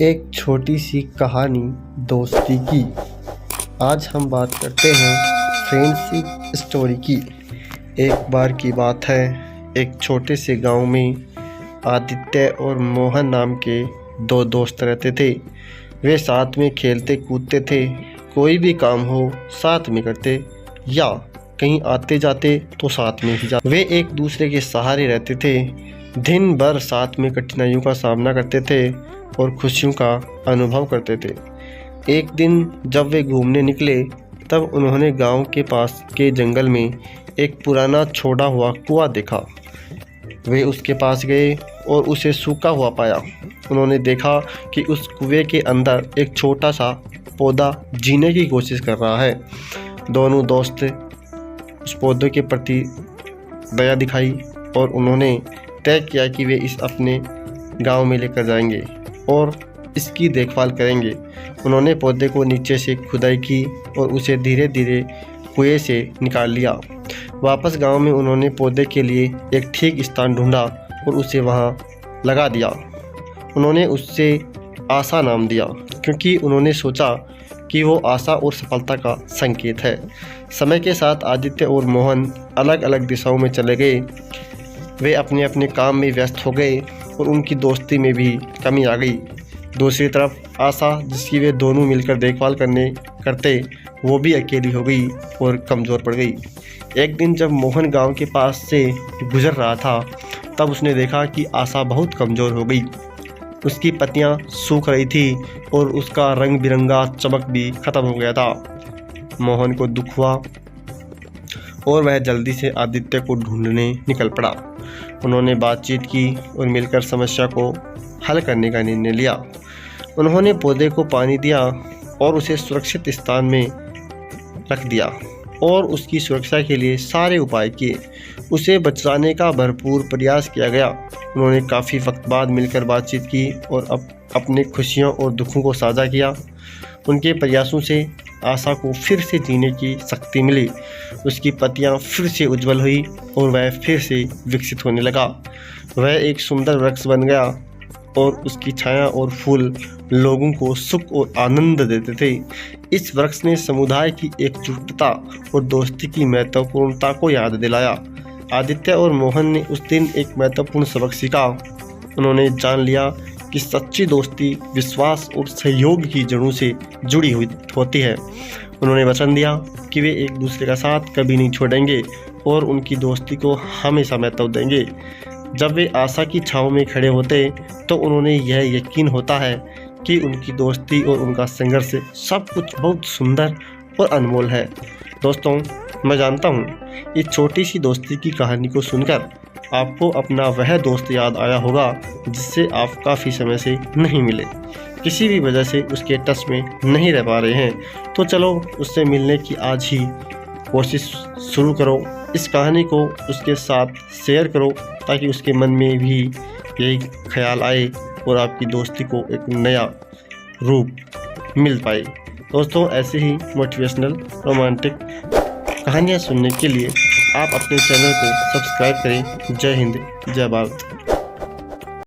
एक छोटी सी कहानी दोस्ती की। आज हम बात करते हैं फ्रेंडशिप स्टोरी की। एक बार की बात है, एक छोटे से गांव में आदित्य और मोहन नाम के दो दोस्त रहते थे। वे साथ में खेलते कूदते थे, कोई भी काम हो साथ में करते या कहीं आते जाते तो साथ में ही जाते। वे एक दूसरे के सहारे रहते थे, दिन भर साथ में कठिनाइयों का सामना करते थे और खुशियों का अनुभव करते थे। एक दिन जब वे घूमने निकले तब उन्होंने गांव के पास के जंगल में एक पुराना छोड़ा हुआ कुआं देखा। वे उसके पास गए और उसे सूखा हुआ पाया। उन्होंने देखा कि उस कुएं के अंदर एक छोटा सा पौधा जीने की कोशिश कर रहा है। दोनों दोस्त उस पौधे के प्रति दया दिखाई और उन्होंने तय किया कि वे इस अपने गांव में लेकर जाएंगे और इसकी देखभाल करेंगे। उन्होंने पौधे को नीचे से खुदाई की और उसे धीरे धीरे कुएं से निकाल लिया। वापस गांव में उन्होंने पौधे के लिए एक ठीक स्थान ढूंढा और उसे वहां लगा दिया। उन्होंने उससे आशा नाम दिया क्योंकि उन्होंने सोचा कि वो आशा और सफलता का संकेत है। समय के साथ आदित्य और मोहन अलग अलग दिशाओं में चले गए। वे अपने अपने काम में व्यस्त हो गए और उनकी दोस्ती में भी कमी आ गई। दूसरी तरफ आशा, जिसकी वे दोनों मिलकर देखभाल करते, वो भी अकेली हो गई और कमज़ोर पड़ गई। एक दिन जब मोहन गांव के पास से गुजर रहा था तब उसने देखा कि आशा बहुत कमज़ोर हो गई। उसकी पत्तियां सूख रही थी और उसका रंग बिरंगा चमक भी ख़त्म हो गया था। मोहन को दुख हुआ और वह जल्दी से आदित्य को ढूंढने निकल पड़ा। उन्होंने बातचीत की और मिलकर समस्या को हल करने का निर्णय लिया। उन्होंने पौधे को पानी दिया और उसे सुरक्षित स्थान में रख दिया और उसकी सुरक्षा के लिए सारे उपाय किए। उसे बचाने का भरपूर प्रयास किया गया। उन्होंने काफ़ी वक्त बाद मिलकर बातचीत की और अपने खुशियों और दुखों को साझा किया। उनके प्रयासों से आशा को फिर से जीने की शक्ति मिली। उसकी पत्तियां फिर से उज्जवल हुई और वह फिर से विकसित होने लगा। वह एक सुंदर वृक्ष बन गया और उसकी छाया और फूल लोगों को सुख और आनंद देते थे। इस वृक्ष ने समुदाय की एकजुटता और दोस्ती की महत्वपूर्णता को याद दिलाया। आदित्य और मोहन ने उस दिन एक महत्वपूर्ण सबक सीखा। उन्होंने जान लिया कि सच्ची दोस्ती विश्वास और सहयोग की जड़ों से जुड़ी हुई होती है। उन्होंने वचन दिया कि वे एक दूसरे का साथ कभी नहीं छोड़ेंगे और उनकी दोस्ती को हमेशा महत्व देंगे। जब वे आशा की छांव में खड़े होते तो उन्होंने यह यकीन होता है कि उनकी दोस्ती और उनका संघर्ष सब कुछ बहुत सुंदर और अनमोल है। दोस्तों, मैं जानता हूँ इस छोटी सी दोस्ती की कहानी को सुनकर आपको अपना वह दोस्त याद आया होगा जिससे आप काफ़ी समय से नहीं मिले, किसी भी वजह से उसके टच में नहीं रह पा रहे हैं। तो चलो उससे मिलने की आज ही कोशिश शुरू करो। इस कहानी को उसके साथ शेयर करो ताकि उसके मन में भी यही ख्याल आए और आपकी दोस्ती को एक नया रूप मिल पाए। दोस्तों, ऐसे ही मोटिवेशनल रोमांटिक कहानियाँ सुनने के लिए आप अपने चैनल को सब्सक्राइब करें। जय हिंद, जय भारत।